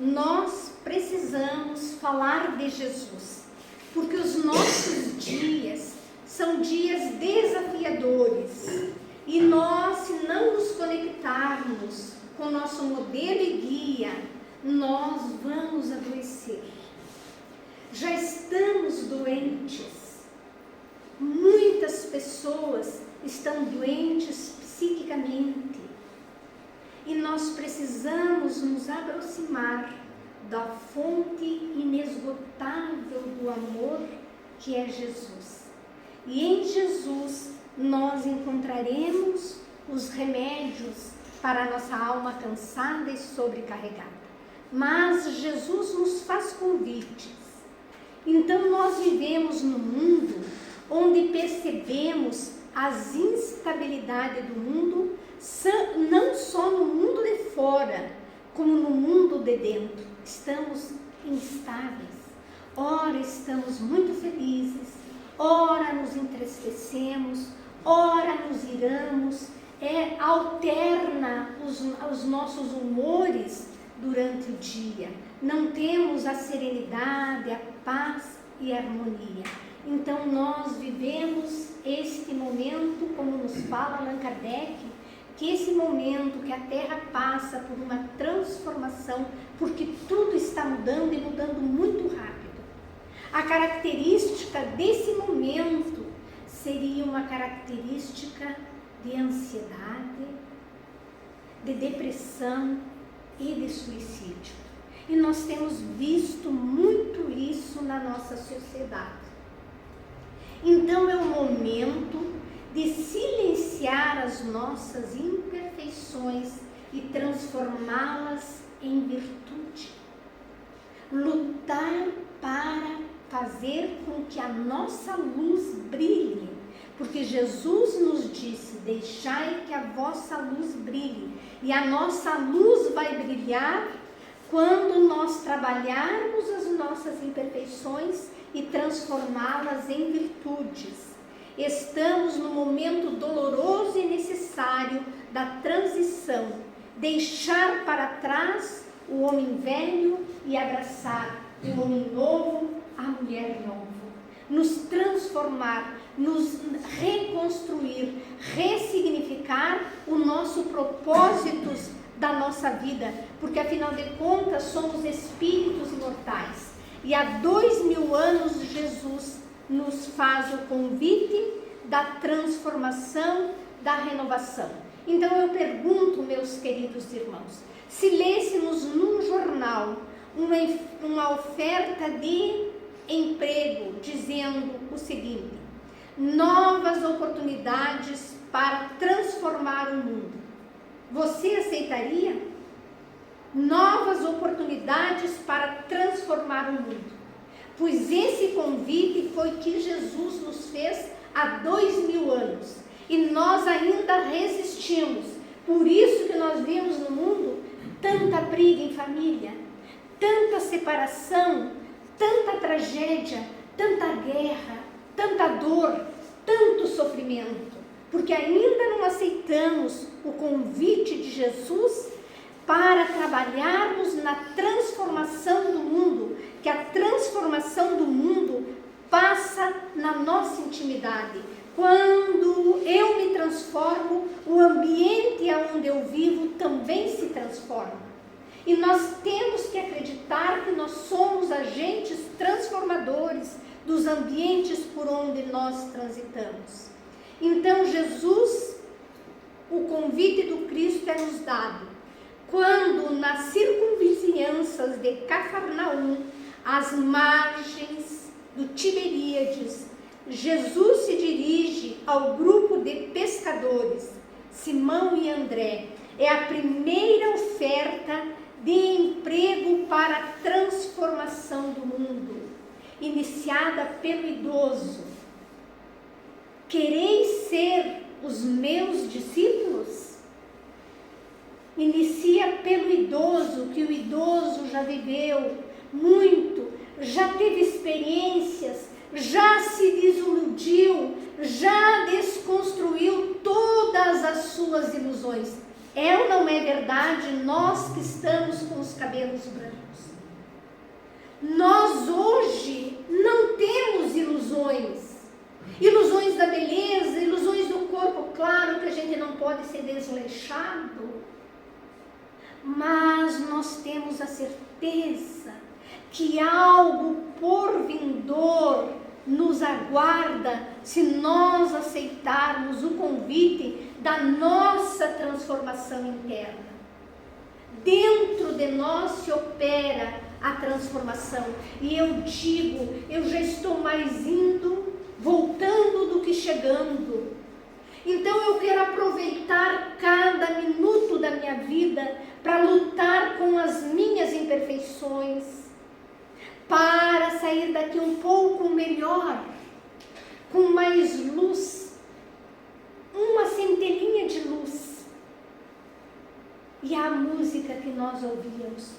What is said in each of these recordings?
nós precisamos falar de Jesus, porque os nossos dias são dias desafiadores e nós, se não nos conectarmos com o nosso modelo e guia, nós vamos adoecer. Já estamos doentes. Muitas pessoas estão doentes psiquicamente. E nós precisamos nos aproximar da fonte inesgotável do amor, que é Jesus. E em Jesus nós encontraremos os remédios para a nossa alma cansada e sobrecarregada. Mas Jesus nos faz convites. Então nós vivemos num mundo onde percebemos as instabilidades do mundo, não só no mundo de fora, como no mundo de dentro. Estamos instáveis. Ora estamos muito felizes, ora nos entristecemos, ora nos iramos, alterna os nossos humores durante o dia. Não temos a serenidade, a paz e a harmonia. Então nós vivemos este momento, como nos fala Allan Kardec, que esse momento que a Terra passa por uma transformação, porque tudo está mudando e mudando muito rápido. A característica desse momento seria uma característica de ansiedade, de depressão e de suicídio. E nós temos visto muito isso na nossa sociedade. Então é o momento de silenciar as nossas imperfeições e transformá-las em virtude. Lutar para fazer com que a nossa luz brilhe, porque Jesus nos disse: deixai que a vossa luz brilhe, e a nossa luz vai brilhar quando nós trabalharmos as nossas imperfeições e transformá-las em virtudes. Estamos no momento doloroso e necessário da transição, deixar para trás o homem velho e abraçar o homem novo, a mulher nova. Nos transformar, nos reconstruir, ressignificar o nosso propósito da nossa vida, porque afinal de contas somos espíritos imortais. E há 2000 anos Jesus nos faz o convite da transformação, da renovação. Então eu pergunto, meus queridos irmãos, se lêssemos num jornal uma oferta de emprego dizendo o seguinte: novas oportunidades para transformar o mundo, você aceitaria? Novas oportunidades para transformar o mundo. Pois esse convite foi que Jesus nos fez há 2000 anos. E nós ainda resistimos. Por isso que nós vemos no mundo tanta briga em família, tanta separação, tanta tragédia, tanta guerra, tanta dor, tanto sofrimento. Porque ainda não aceitamos o convite de Jesus para trabalharmos na transformação do mundo, que a transformação do mundo passa na nossa intimidade. Quando eu me transformo, o ambiente onde eu vivo também se transforma. E nós temos que acreditar que nós somos agentes transformadores dos ambientes por onde nós transitamos. Então Jesus, o convite do Cristo é nos dado quando nas circunvizinhanças de Cafarnaum, às margens do Tiberíades, Jesus se dirige ao grupo de pescadores, Simão e André. É a primeira oferta de emprego para a transformação do mundo, iniciada pelo idoso. Quereis ser os meus discípulos? Inicia pelo idoso, que o idoso já viveu muito, já teve experiências, já se desiludiu, já desconstruiu todas as suas ilusões. É ou não é verdade? Nós que estamos com os cabelos brancos. Nós hoje não temos ilusões. Ilusões da beleza, ilusões do corpo. Claro que a gente não pode ser desleixado, mas nós temos a certeza que algo por vindour nos aguarda se nós aceitarmos o convite da nossa transformação interna. Dentro de nós se opera a transformação. E eu digo, eu já estou mais indo, voltando do que chegando. Então eu quero aproveitar cada minuto da minha vida para lutar com as minhas imperfeições, para sair daqui um pouco melhor, com mais luz, uma centelhinha de luz. E a música que nós ouvíamos,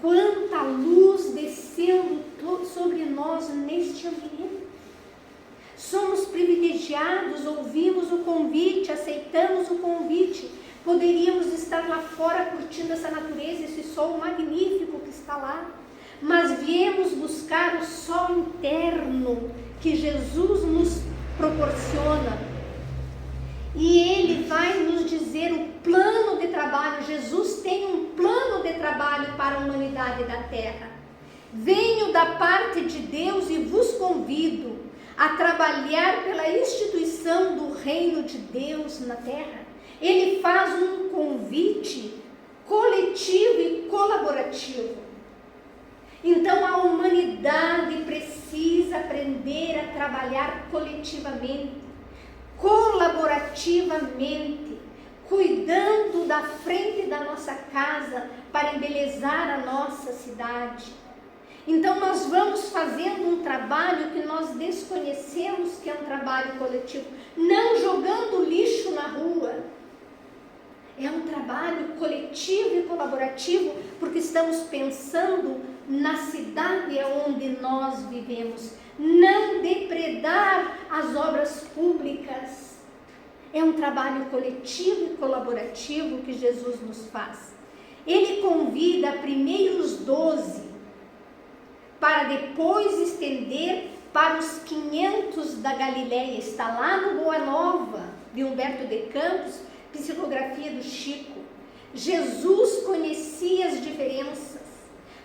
quanta luz descendo sobre nós neste ambiente. Somos privilegiados, ouvimos o convite, aceitamos o convite. Poderíamos estar lá fora curtindo essa natureza, esse sol magnífico que está lá. Mas viemos buscar o sol interno que Jesus nos proporciona. E Ele vai nos dizer o plano de trabalho. Jesus tem um plano de trabalho para a humanidade da terra. Venho da parte de Deus e vos convido a trabalhar pela instituição do reino de Deus na terra. Ele faz um convite coletivo e colaborativo. Então a humanidade precisa aprender a trabalhar coletivamente, colaborativamente, cuidando da frente da nossa casa para embelezar a nossa cidade. Então nós vamos fazendo um trabalho que nós desconhecemos que é um trabalho coletivo, não jogando lixo na rua. É um trabalho coletivo e colaborativo, porque estamos pensando na cidade onde nós vivemos. Não depredar as obras públicas. É um trabalho coletivo e colaborativo que Jesus nos faz. Ele convida primeiro os 12, para depois estender para os 500 da Galileia. Está lá no Boa Nova, de Humberto de Campos, psicografia do Chico. Jesus conhecia as diferenças,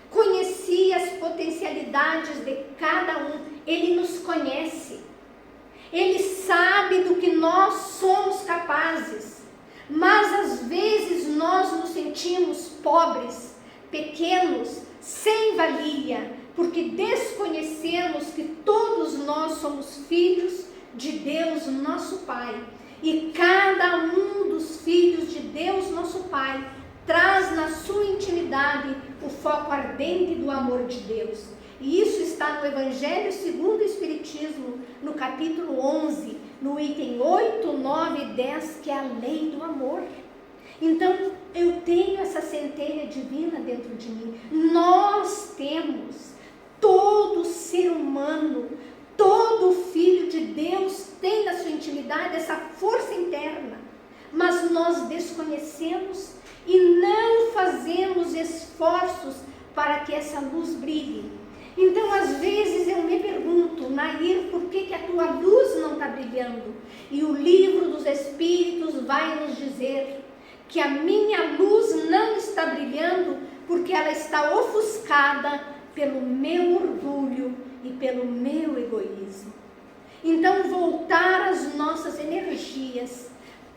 conhecia as potencialidades de cada um. Ele nos conhece. Ele sabe do que nós somos capazes. Mas às vezes nós nos sentimos pobres, pequenos, sem valia, porque desconhecemos que todos nós somos filhos de Deus, nosso Pai. E cada um dos filhos de Deus, nosso Pai, traz na sua intimidade o foco ardente do amor de Deus. E isso está no Evangelho segundo o Espiritismo, no capítulo 11, no item 8, 9 e 10, que é a lei do amor. Então, eu tenho essa centelha divina dentro de mim. Nós temos. Todo ser humano, todo filho de Deus tem na sua intimidade essa força interna, mas nós desconhecemos e não fazemos esforços para que essa luz brilhe. Então, às vezes eu me pergunto, Nair, por que a tua luz não está brilhando? E o livro dos Espíritos vai nos dizer que a minha luz não está brilhando porque ela está ofuscada pelo meu orgulho e pelo meu egoísmo. Então, voltar as nossas energias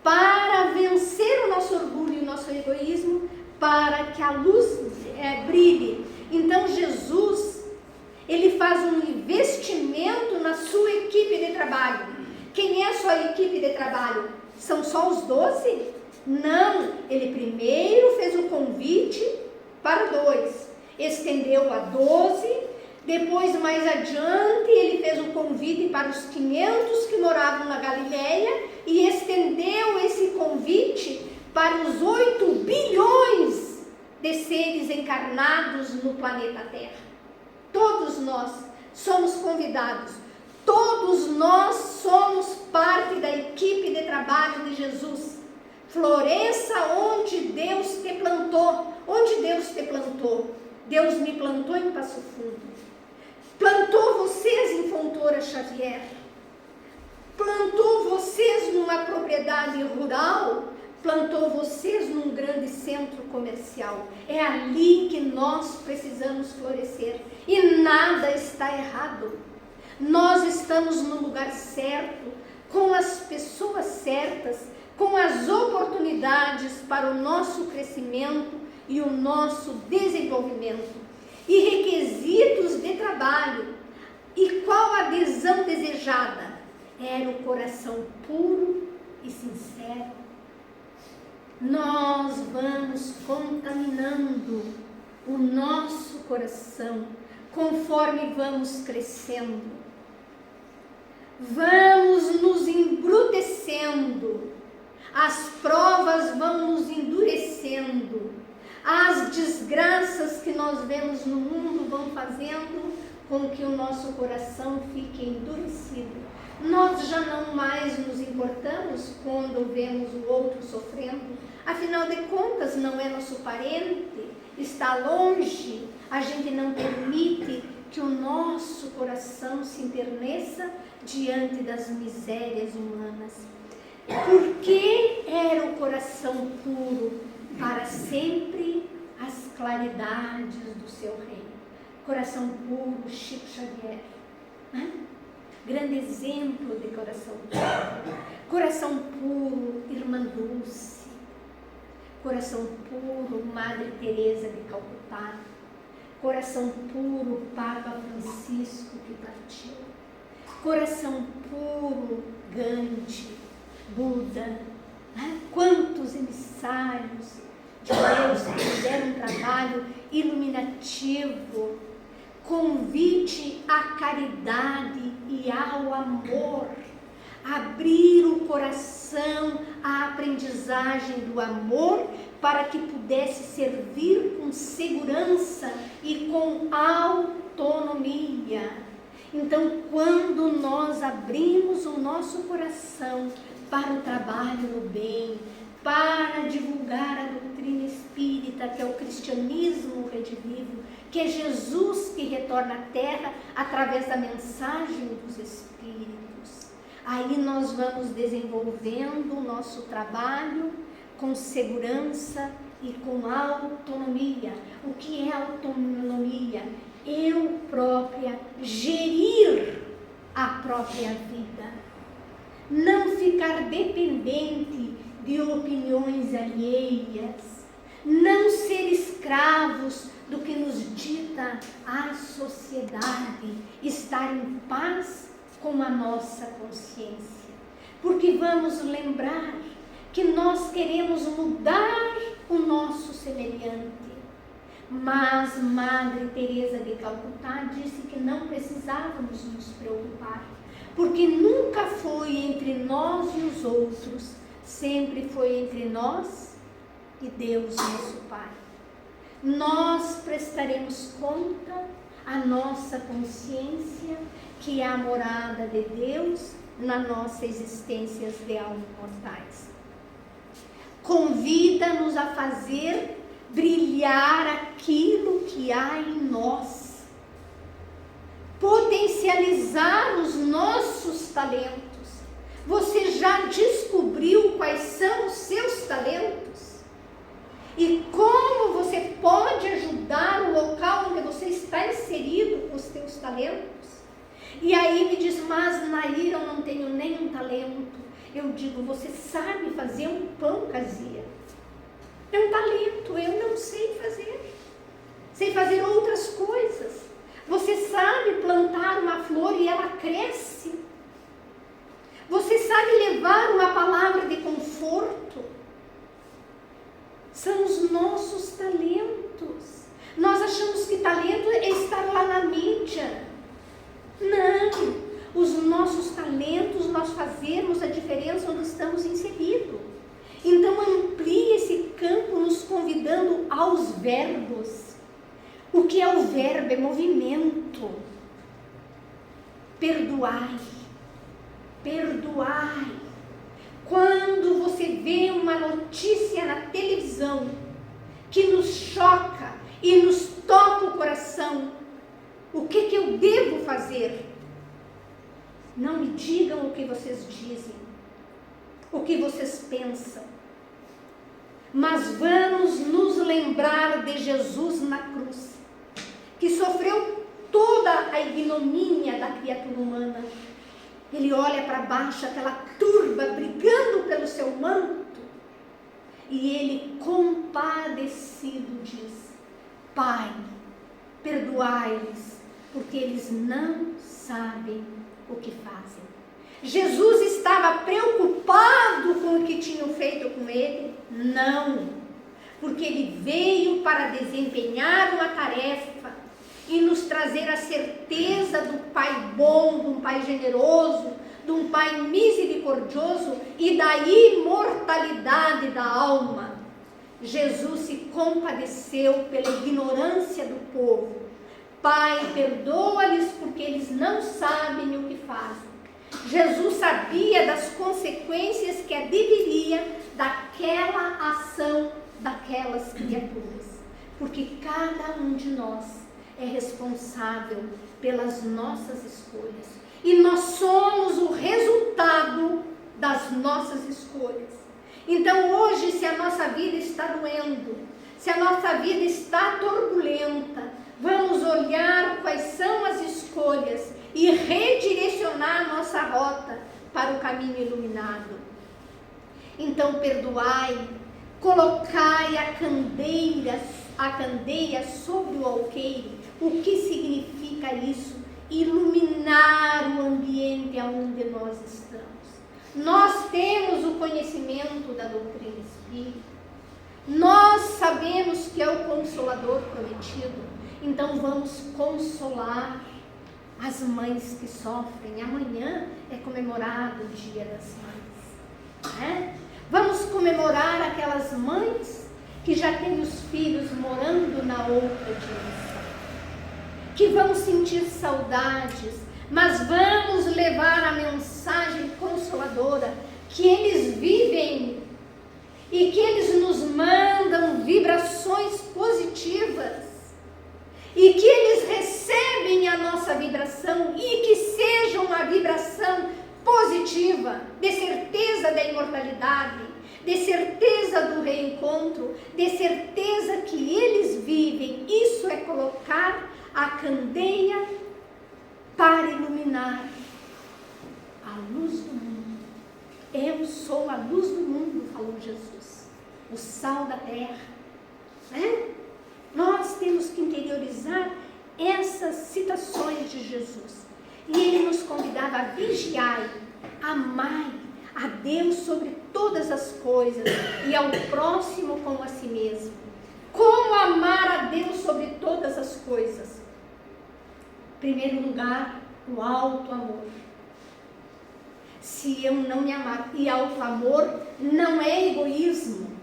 para vencer o nosso orgulho e o nosso egoísmo, para que a luz brilhe. Então, Jesus, Ele faz um investimento na sua equipe de trabalho. Quem é a sua equipe de trabalho? São só os 12? Não, Ele primeiro fez o convite para 2. Estendeu a 12, depois mais adiante ele fez o convite para os 500 que moravam na Galileia e estendeu esse convite para os 8 bilhões de seres encarnados no planeta Terra. Todos nós somos convidados, todos nós somos parte da equipe de trabalho de Jesus. Floresça onde Deus te plantou. Onde Deus te plantou? plantou. Deus me plantou em Passo Fundo. Plantou vocês em Fontoura Xavier. Plantou vocês numa propriedade rural. Plantou vocês num grande centro comercial. É ali que nós precisamos florescer. E nada está errado. Nós estamos no lugar certo, com as pessoas certas, com as oportunidades para o nosso crescimento e o nosso desenvolvimento. E requisitos de trabalho. E qual a adesão desejada? Era o coração puro e sincero. Nós vamos contaminando o nosso coração conforme vamos crescendo. Vamos nos embrutecendo. As provas vão nos endurecendo. As desgraças que nós vemos no mundo vão fazendo com que o nosso coração fique endurecido. Nós já não mais nos importamos quando vemos o outro sofrendo. Afinal de contas, não é nosso parente, está longe. A gente não permite que o nosso coração se enterneça diante das misérias humanas. Porque era o coração puro para sempre as claridades do seu reino. Coração puro, Chico Xavier. Grande exemplo de coração puro. Coração puro, Irmã Dulce. Coração puro, Madre Teresa de Calcutá. Coração puro, Papa Francisco que partiu. Coração puro, Gandhi, Buda. Quantos emissários de Deus que fizeram um trabalho iluminativo, convite à caridade e ao amor, abrir o coração à aprendizagem do amor para que pudesse servir com segurança e com autonomia. Então, quando nós abrimos o nosso coração para o trabalho no bem, para divulgar a doutrina espírita, que é o cristianismo redivivo, que é Jesus que retorna à Terra através da mensagem dos Espíritos. Aí nós vamos desenvolvendo o nosso trabalho com segurança e com autonomia. O que é autonomia? Eu própria gerir a própria vida. Não ficar dependente de opiniões alheias. Não ser escravos do que nos dita a sociedade. Estar em paz com a nossa consciência. Porque vamos lembrar que nós queremos mudar o nosso semelhante. Mas Madre Teresa de Calcutá disse que não precisávamos nos preocupar, porque nunca foi entre nós e os outros, sempre foi entre nós e Deus, nosso Pai. Nós prestaremos conta à nossa consciência, que é a morada de Deus na nossa existência de almas mortais. Convida-nos a fazer brilhar aquilo que há em nós, potencializar os nossos talentos. Você já descobriu quais são os seus talentos? E como você pode ajudar o local onde você está inserido com os seus talentos? E aí me diz, mas Nair, eu não tenho nenhum talento. Eu digo, você sabe fazer um pão caseiro? É um talento, eu não sei fazer. Sei fazer outras coisas. Você sabe plantar uma flor e ela cresce. Você sabe levar uma palavra de conforto. São os nossos talentos. Nós achamos que talento é estar lá na mídia. Não. Os nossos talentos, nós fazemos a diferença onde estamos inseridos. Então amplie esse campo nos convidando aos verbos. O que é o verbo? É movimento. Perdoai. Perdoai. Quando você vê uma notícia na televisão que nos choca e nos toca o coração. O que eu devo fazer? Não me digam o que vocês dizem, o que vocês pensam, mas vamos nos lembrar de Jesus na cruz, que sofreu toda a ignomínia da criatura humana. Ele olha para baixo, aquela turba brigando pelo seu manto, e ele, compadecido, diz: Pai, perdoai-lhes, porque eles não sabem o que fazem. Jesus estava preocupado com o que tinham feito com ele? Não, porque ele veio para desempenhar uma tarefa e nos trazer a certeza do Pai bom, de um Pai generoso, de um Pai misericordioso e da imortalidade da alma. Jesus se compadeceu pela ignorância do povo. Pai, perdoa-lhes porque eles não sabem o que fazem. Jesus sabia das consequências que adviria daquela ação daquelas criaturas, porque cada um de nós é responsável pelas nossas escolhas, e nós somos o resultado das nossas escolhas. Então hoje, se a nossa vida está doendo, se a nossa vida está turbulenta, vamos olhar quais são as escolhas e redirecionar a nossa rota para o caminho iluminado. Então perdoai, colocai a candeia sobre o alqueire. O que significa isso? Iluminar o ambiente onde nós estamos. Nós temos o conhecimento da doutrina espírita, nós sabemos que é o Consolador prometido, então vamos consolar as mães que sofrem. Amanhã é comemorado o Dia das Mães, né? Vamos comemorar aquelas mães que já têm os filhos morando na outra dimensão, que vão sentir saudades, mas vamos levar a mensagem consoladora que eles vivem e que eles nos mandam vibrações positivas e que eles recebem a nossa vibração e que seja uma vibração positiva, de certeza da imortalidade, de certeza do reencontro, de certeza que eles vivem. Isso é colocar a candeia para iluminar a luz do mundo. Eu sou a luz do mundo, falou Jesus, o sal da terra, né? Nós temos que interiorizar essas citações de Jesus. E ele nos convidava a vigiar, amar a Deus sobre todas as coisas e ao próximo como a si mesmo. Como amar a Deus sobre todas as coisas? Em primeiro lugar, o alto amor. Se eu não me amar, e alto amor não é egoísmo.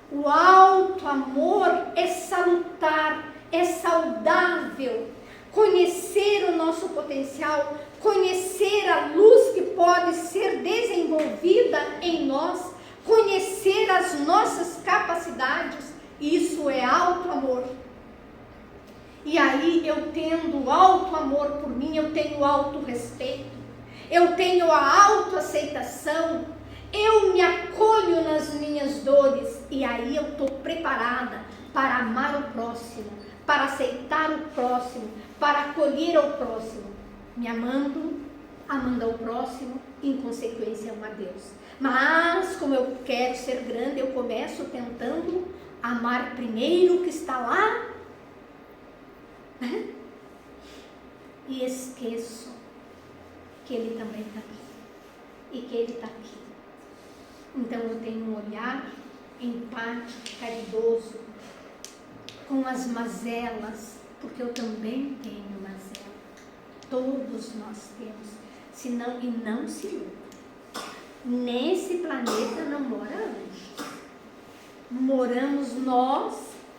O alto amor é salutar, é saudável. Conhecer o nosso potencial, conhecer a luz que pode ser desenvolvida em nós, conhecer as nossas capacidades, isso é alto amor. E aí, eu tendo alto amor por mim, eu tenho alto respeito, eu tenho a autoaceitação, eu me acolho nas minhas dores, e aí eu estou preparada para amar o próximo, para aceitar o próximo, para acolher ao próximo, me amando, amando ao próximo, em consequência amo a Deus. Mas como eu quero ser grande, eu começo tentando amar primeiro o que está lá, né? E esqueço que ele também está aqui, e que ele está aqui. Então eu tenho um olhar empático, caridoso, com as mazelas, porque eu também tenho mazela. Todos nós temos, senão, e não se iluda. Nesse planeta não mora anjos. Moramos nós,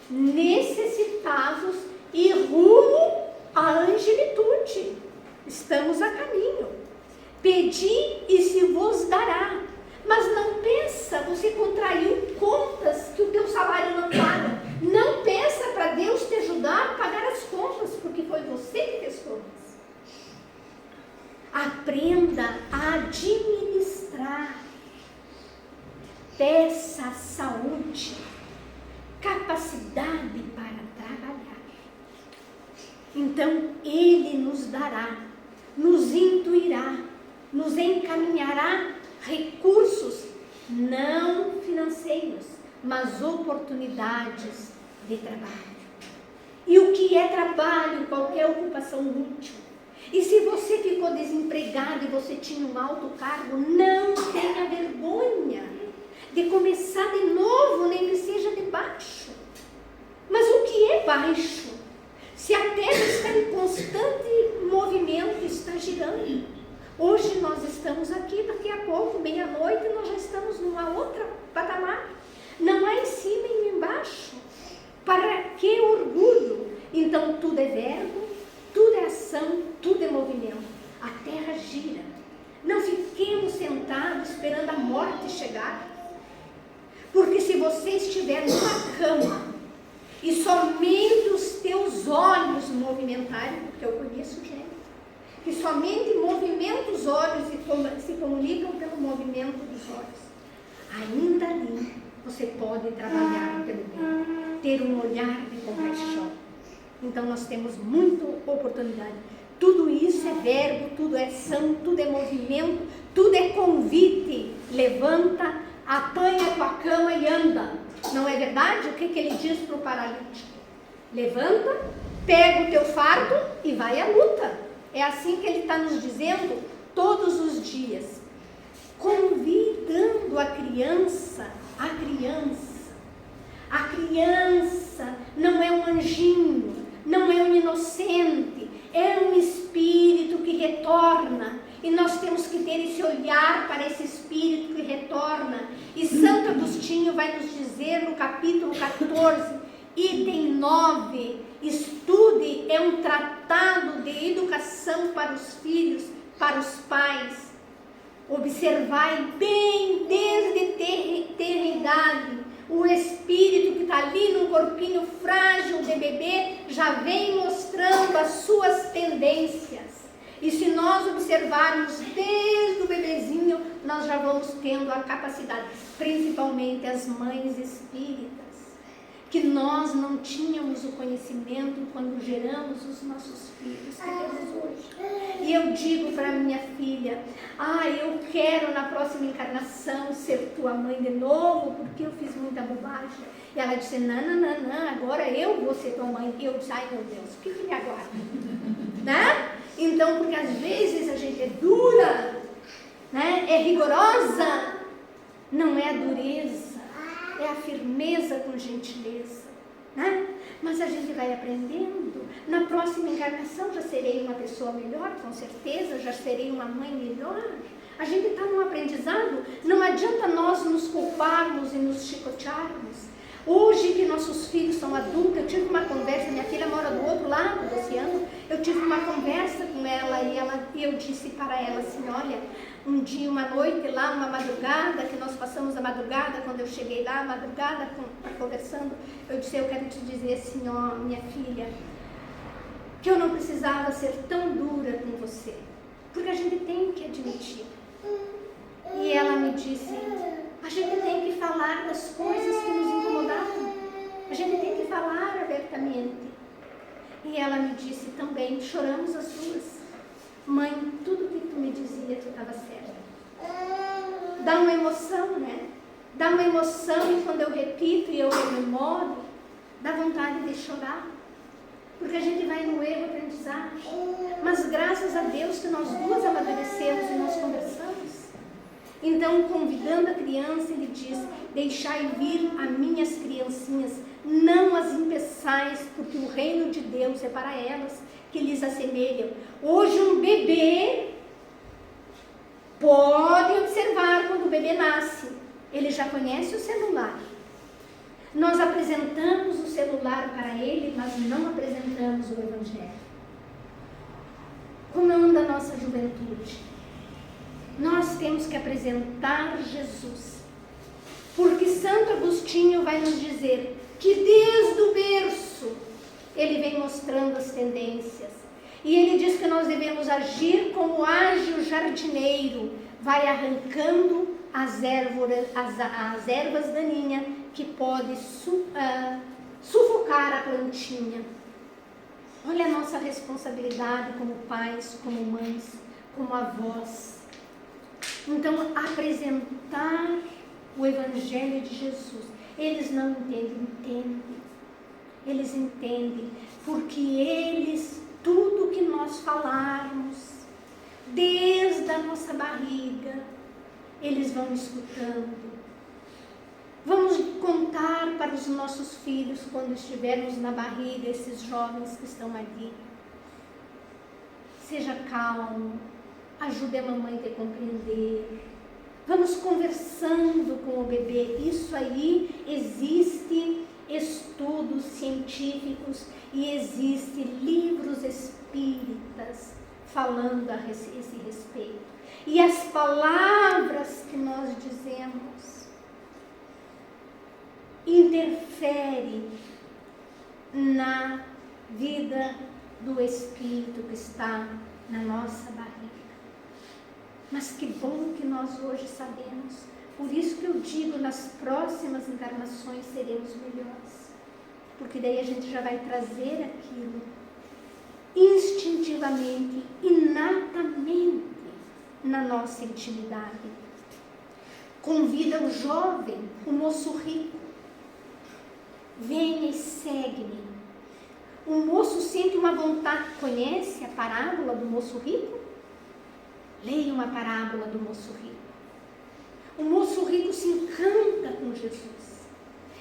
necessitados e rumo à angelitude. Estamos a caminho. Pedi e se vos dará. Mas não pensa, você contraiu contas que o teu salário não paga. Não pensa para capacidade para trabalhar. Então Ele nos dará, nos intuirá, nos encaminhará recursos não financeiros, mas oportunidades de trabalho. E o que é trabalho? Qualquer ocupação útil. E se você ficou desempregado e você tinha um alto cargo, não tenha vergonha de começar de novo, nem que seja de baixo. Mas o que é baixo? Se a terra está em constante movimento, está girando. Hoje nós estamos aqui, daqui a pouco, meia-noite, nós já estamos numa outra patamar. Não há em cima e embaixo. Para que orgulho? Então tudo é verbo, tudo é ação, tudo é movimento. A terra gira. Não fiquemos sentados esperando a morte chegar. Porque se você estiver numa cama e somente os teus olhos movimentarem, porque eu conheço gente que somente movimenta os olhos e se comunicam pelo movimento dos olhos, ainda ali você pode trabalhar pelo bem, ter um olhar de compaixão. Então nós temos muita oportunidade. Tudo isso é verbo, tudo é ação, tudo é movimento, tudo é convite. Levanta, apanha a tua cama e anda. Não é verdade? O que ele diz para o paralítico? Levanta, pega o teu fardo e vai à luta. É assim que ele está nos dizendo todos os dias. Convidando a criança. A criança não é um anjinho, não é um inocente, é um espírito que retorna. E nós temos que ter esse olhar para esse espírito que retorna. E Santo Agostinho vai nos dizer no capítulo 14, item 9, estude, é um tratado de educação para os filhos, para os pais. Observai bem desde tenridade, o espírito que está ali num corpinho frágil de bebê já vem mostrando as suas tendências. E se nós observarmos desde o bebezinho, nós já vamos tendo a capacidade, principalmente as mães espíritas, que nós não tínhamos o conhecimento quando geramos os nossos filhos que temos hoje. E eu digo para minha filha, eu quero na próxima encarnação ser tua mãe de novo, porque eu fiz muita bobagem. E ela disse, não, agora eu vou ser tua mãe. E eu disse, ai meu Deus, o que me aguarda? Né? Então, porque às vezes a gente é dura, né? É rigorosa, não é a dureza, é a firmeza com gentileza, né? Mas a gente vai aprendendo. Na próxima encarnação já serei uma pessoa melhor, com certeza, já serei uma mãe melhor. A gente está num aprendizado, não adianta nós nos culparmos e nos chicotearmos. Hoje que nossos filhos são adultos, eu tive uma conversa, minha filha mora do outro lado do oceano, eu tive uma conversa com ela e eu disse para ela assim, olha, um dia, uma noite lá, uma madrugada, que nós passamos a madrugada, quando eu cheguei lá, a madrugada, conversando, eu disse, eu quero te dizer assim, ó, minha filha, que eu não precisava ser tão dura com você, porque a gente tem que admitir. E ela me disse, a gente tem que falar das coisas que nos incomodavam, a gente tem que falar abertamente. E ela me disse também, choramos as duas, mãe, tudo que tu me dizia, tu estava certa. Dá uma emoção, né? Dá uma emoção e quando eu repito e eu rememoro, dá vontade de chorar. Porque a gente vai no erro aprendizagem. Mas graças a Deus que nós duas amadurecemos e nós conversamos. Então, convidando a criança, ele diz, deixai vir a minhas criancinhas, não as impeçais, porque o reino de Deus é para elas, que lhes assemelham. Hoje um bebê, pode observar quando o bebê nasce, ele já conhece o celular. Nós apresentamos o celular para ele, mas não apresentamos o Evangelho. Como anda a nossa juventude? Nós temos que apresentar Jesus. Porque Santo Agostinho vai nos dizer que desde o berço ele vem mostrando as tendências. E ele diz que nós devemos agir como age o jardineiro, vai arrancando as ervas daninhas que pode não tinha. Olha a nossa responsabilidade como pais, como mães, como avós. Então, apresentar o Evangelho de Jesus. Eles não entendem. Eles entendem, porque eles, tudo que nós falarmos, desde a nossa barriga, eles vão escutando. Vamos contar para os nossos filhos, quando estivermos na barriga, esses jovens que estão ali. Seja calmo, ajude a mamãe a compreender. Vamos conversando com o bebê. Isso aí existe estudos científicos e existe livros espíritas falando a esse respeito. E as palavras que nós dizemos interferem na vida do espírito que está na nossa barriga. Mas que bom que nós hoje sabemos. Por isso que eu digo, nas próximas encarnações seremos melhores. Porque daí a gente já vai trazer aquilo instintivamente, inatamente, na nossa intimidade. Convida o jovem, o moço rico. Venha e segue-me. O moço sente uma vontade. Conhece a parábola do moço rico? Leia uma parábola do moço rico. O moço rico se encanta com Jesus.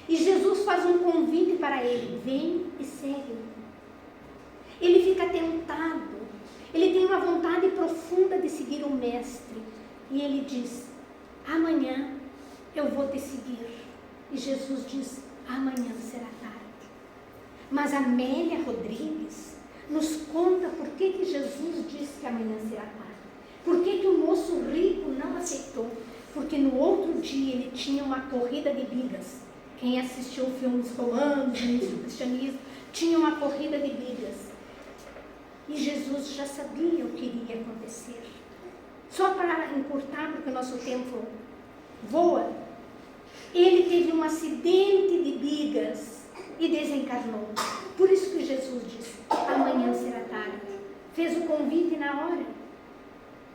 E Jesus faz um convite para ele. Vem e segue-me. Ele fica tentado. Ele tem uma vontade profunda de seguir o mestre. E ele diz, amanhã eu vou te seguir. E Jesus diz, amanhã será tarde. Mas Amélia Rodrigues nos conta por que Jesus disse que amanhã será tarde. Por que o moço rico não aceitou? Porque no outro dia ele tinha uma corrida de bigas. Quem assistiu filmes romanos, do cristianismo, tinha uma corrida de bigas. E Jesus já sabia o que iria acontecer. Só para encurtar, porque o nosso tempo voa, ele teve um acidente de bigas e desencarnou. Por isso que Jesus disse, amanhã será tarde. Fez o convite na hora.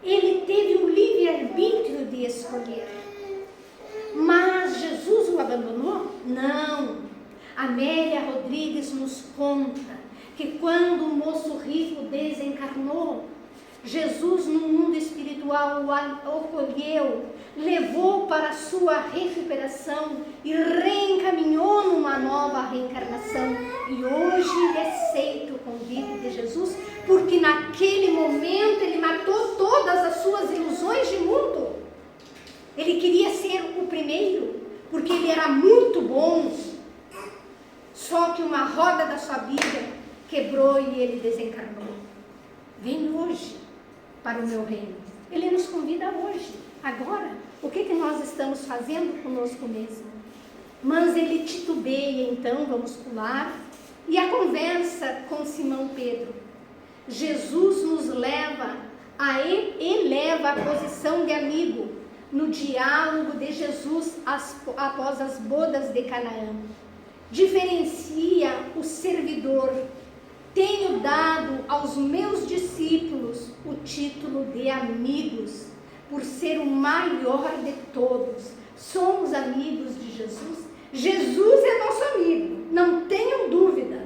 Ele teve o livre-arbítrio de escolher. Mas Jesus o abandonou? Não. Amélia Rodrigues nos conta que quando o moço rico desencarnou, Jesus no mundo espiritual o acolheu, levou para a sua recuperação e reencaminhou numa nova reencarnação. E hoje ele aceita o convite de Jesus, porque naquele momento ele matou todas as suas ilusões de mundo. Ele queria ser o primeiro, porque ele era muito bom. Só que uma roda da sua vida quebrou e ele desencarnou. Vem hoje para o meu reino. Ele nos convida hoje, agora. O que nós estamos fazendo conosco mesmo? Mas ele titubeia, então, vamos pular. E a conversa com Simão Pedro. Jesus nos eleva a posição de amigo no diálogo de Jesus após as bodas de Canaã. Diferencia o servidor. Tenho dado aos meus discípulos o título de amigos, por ser o maior de todos. Somos amigos de Jesus? Jesus é nosso amigo, não tenham dúvida.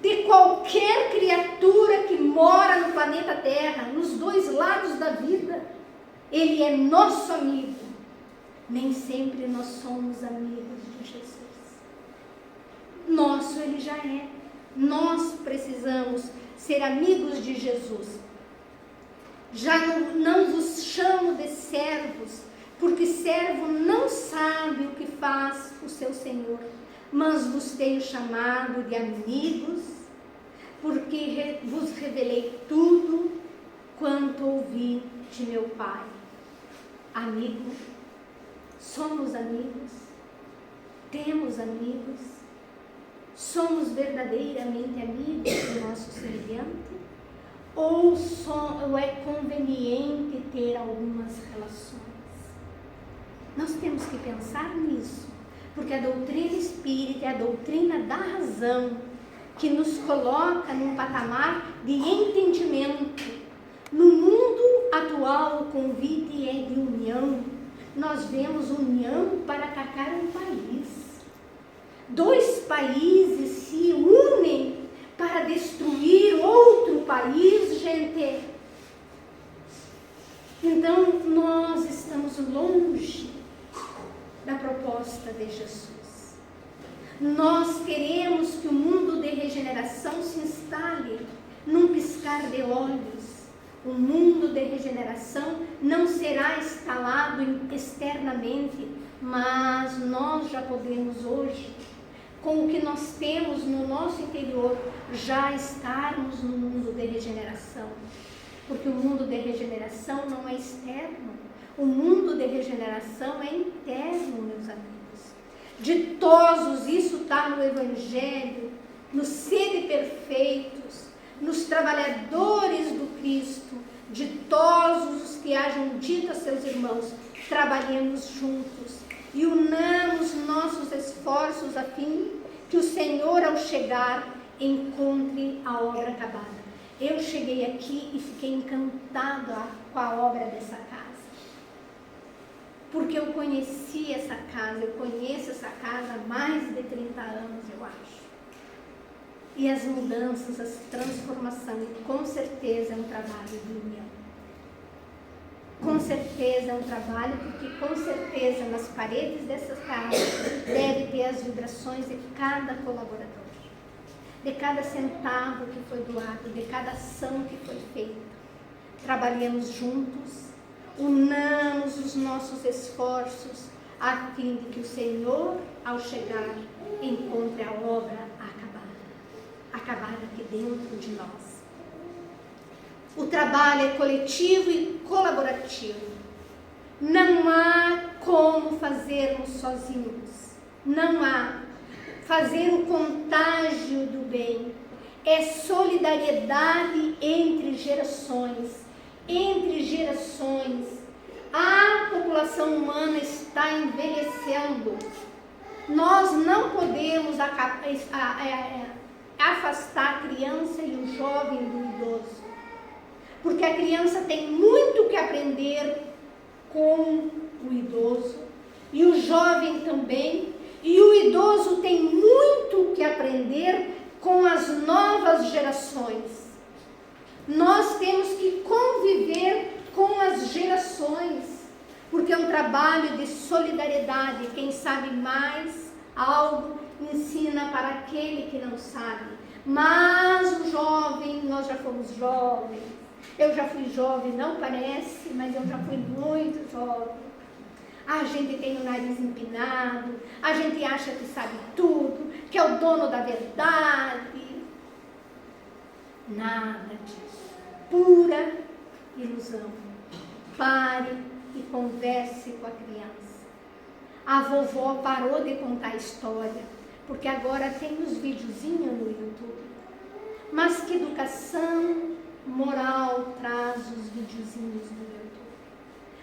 De qualquer criatura que mora no planeta Terra, nos dois lados da vida, ele é nosso amigo. Nem sempre nós somos amigos de Jesus. Nosso ele já é. Nós precisamos ser amigos de Jesus. Já não vos chamo de servos, porque servo não sabe o que faz o seu Senhor, mas vos tenho chamado de amigos, porque vos revelei tudo quanto ouvi de meu Pai. Amigo, somos amigos, temos amigos, somos verdadeiramente amigos do nosso semelhante? Ou é conveniente ter algumas relações? Nós temos que pensar nisso, porque a doutrina espírita é a doutrina da razão. que nos coloca num patamar de entendimento. No mundo atual, o convite é de união. Nós vemos união para atacar um país. 2 países se unem para destruir outro país, gente. Então, nós estamos longe da proposta de Jesus. Nós queremos que o mundo de regeneração se instale num piscar de olhos. O mundo de regeneração não será instalado externamente, mas nós já podemos hoje, com o que nós temos no nosso interior, já estarmos no mundo de regeneração. Porque o mundo de regeneração não é externo, o mundo de regeneração é interno, meus amigos. Ditosos, isso está no Evangelho, nos sede perfeitos, nos trabalhadores do Cristo, ditosos os que hajam dito a seus irmãos, trabalhemos juntos e unamos nossos esforços a fim que o Senhor, ao chegar, encontre a obra acabada. Eu cheguei aqui e fiquei encantada com a obra dessa casa, porque eu conheci essa casa, eu conheço essa casa há mais de 30 anos, eu acho. E as mudanças, as transformações, com certeza é um trabalho de união. Com certeza é um trabalho, porque com certeza nas paredes dessa casa deve ter as vibrações de cada colaborador, de cada centavo que foi doado, de cada ação que foi feita. Trabalhemos juntos, unamos os nossos esforços, a fim de que o Senhor, ao chegar, encontre a obra acabada aqui dentro de nós. O trabalho é coletivo e colaborativo. Não há como fazermos sozinhos. Não há. Fazer o contágio do bem é solidariedade entre gerações. Entre gerações. A população humana está envelhecendo. Nós não podemos afastar a criança e o jovem do idoso, porque a criança tem muito que aprender com o idoso, e o jovem também, e o idoso tem muito que aprender com as novas gerações. Nós temos que conviver com as gerações, porque é um trabalho de solidariedade. Quem sabe mais algo ensina para aquele que não sabe. Mas o jovem, nós já fomos jovens. Eu já fui jovem, não parece, mas eu já fui muito jovem. A gente tem o nariz empinado, a gente acha que sabe tudo, que é o dono da verdade. Nada disso. Pura ilusão. Pare e converse com a criança. A vovó parou de contar história, porque agora tem os videozinhos no YouTube. Mas que educação moral traz os videozinhos do YouTube?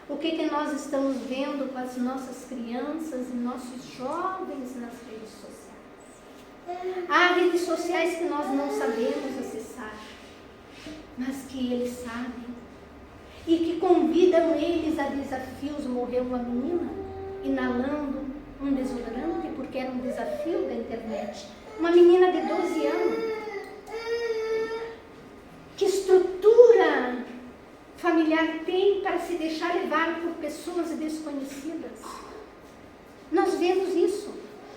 O que nós estamos vendo com as nossas crianças e nossos jovens nas redes sociais? Há redes sociais que nós não sabemos acessar, mas que eles sabem, e que convidam eles a desafios. Morreu uma menina inalando um desodorante porque era um desafio da internet. Uma menina de 12 anos. Que estrutura familiar tem para se deixar levar por pessoas desconhecidas? Nós vemos isso.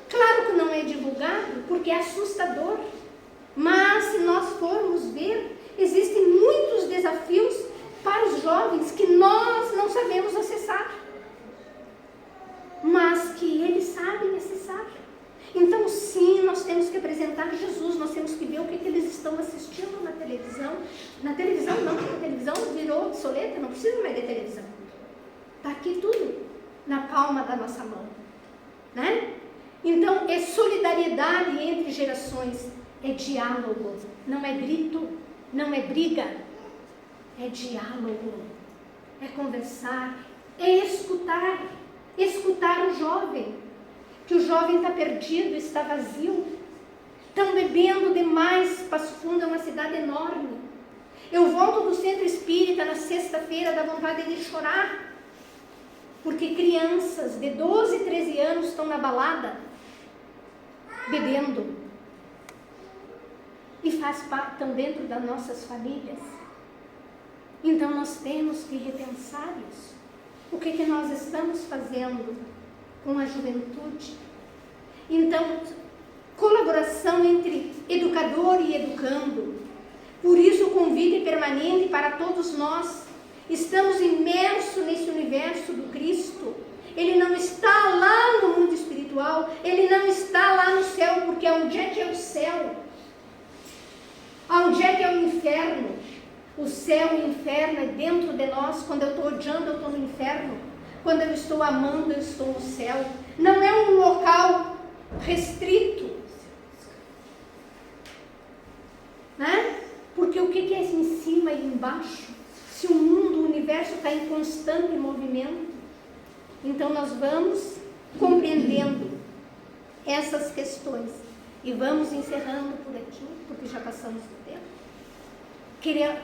Claro que não é divulgado, porque é assustador. Mas se nós formos ver, existem muitos desafios para os jovens que nós não sabemos acessar, mas que eles sabem acessar. Então sim, nós temos que apresentar Jesus, nós temos que ver o que eles estão assistindo na televisão. Na televisão não, porque a televisão virou obsoleta, não precisa mais de televisão. Está aqui tudo, na palma da nossa mão, né? Então é solidariedade entre gerações, é diálogo, não é grito, não é briga, é diálogo, é conversar, é escutar o jovem. Que o jovem está perdido, está vazio, Estão bebendo demais. Passo Fundo é uma cidade enorme. Eu volto do centro espírita na sexta-feira, dá vontade de chorar. Porque crianças de 12, 13 anos estão na balada, bebendo. E estão dentro das nossas famílias. Então nós temos que repensar isso. O que nós estamos fazendo com a juventude? Então, colaboração entre educador e educando. Por isso o convite permanente para todos nós. Estamos imersos nesse universo do Cristo. Ele não está lá no mundo espiritual. Ele não está lá no céu, porque onde é que é o céu? Onde é que é o inferno? O céu e o inferno é dentro de nós. Quando eu estou odiando, eu estou no inferno. Quando eu estou amando, eu estou no céu. Não é um local restrito. Né? Porque o que é em cima e embaixo? Se o mundo, o universo está em constante movimento. Então nós vamos compreendendo essas questões. E vamos encerrando por aqui, porque já passamos do tempo.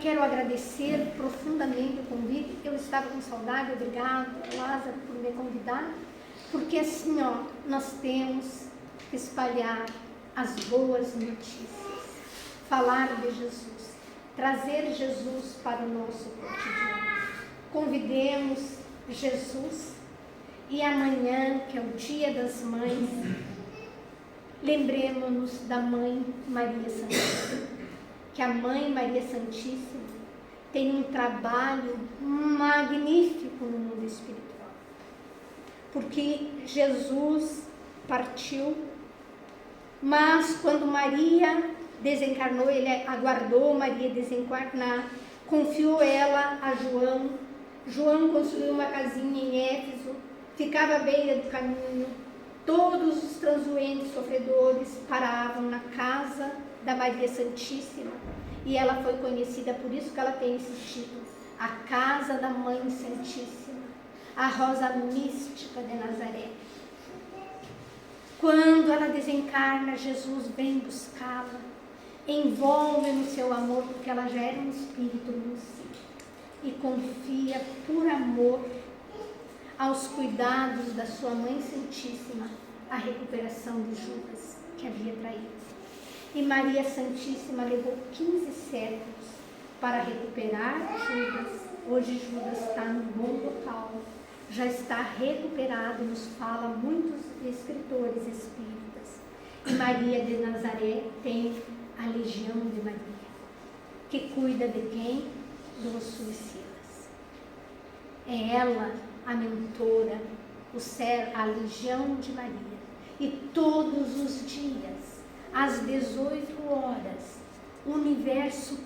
Quero agradecer profundamente o convite. Eu estava com saudade, obrigado, Lázaro, por me convidar. Porque assim, nós temos que espalhar as boas notícias. Falar de Jesus. Trazer Jesus para o nosso cotidiano. Convidemos Jesus. E amanhã, que é o Dia das Mães, lembremos-nos da Mãe Maria Santíssima. Que a Mãe Maria Santíssima tem um trabalho magnífico no mundo espiritual. Porque Jesus partiu, mas quando Maria desencarnou, ele aguardou Maria desencarnar, confiou ela a João. João construiu uma casinha em Éfeso, ficava à beira do caminho. Todos os transuentes sofredores paravam na casa da Maria Santíssima, e ela foi conhecida, por isso que ela tem esse título, a Casa da Mãe Santíssima, a Rosa Mística de Nazaré. Quando ela desencarna, Jesus vem buscá-la, envolve no seu amor, porque ela já era um espírito lúcido, e confia por amor aos cuidados da sua Mãe Santíssima a recuperação de Judas, que havia traído. E Maria Santíssima levou 15 séculos para recuperar Judas. Hoje Judas está no bom local, já está recuperado, nos fala muitos escritores espíritas. E Maria de Nazaré tem a Legião de Maria, que cuida de quem? Dos suicidas. É ela a mentora, a Legião de Maria. E todos os dias, às 18 horas, o universo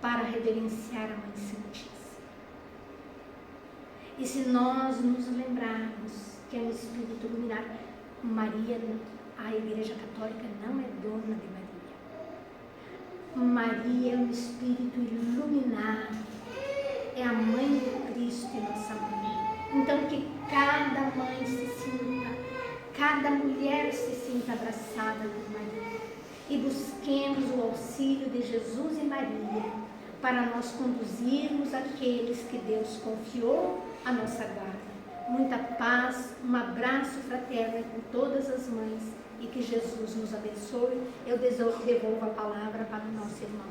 para reverenciar a Mãe Santíssima. E se nós nos lembrarmos que é um espírito iluminado, Maria, a Igreja Católica não é dona de Maria. Maria é um espírito iluminado, é a Mãe do Cristo e nossa Mãe. Então que cada mãe se sinta, cada mulher se sinta abraçada por Maria. E busquemos o auxílio de Jesus e Maria para nós conduzirmos aqueles que Deus confiou à nossa guarda. Muita paz, um abraço fraterno com todas as mães e que Jesus nos abençoe. Eu devolvo a palavra para o nosso irmão.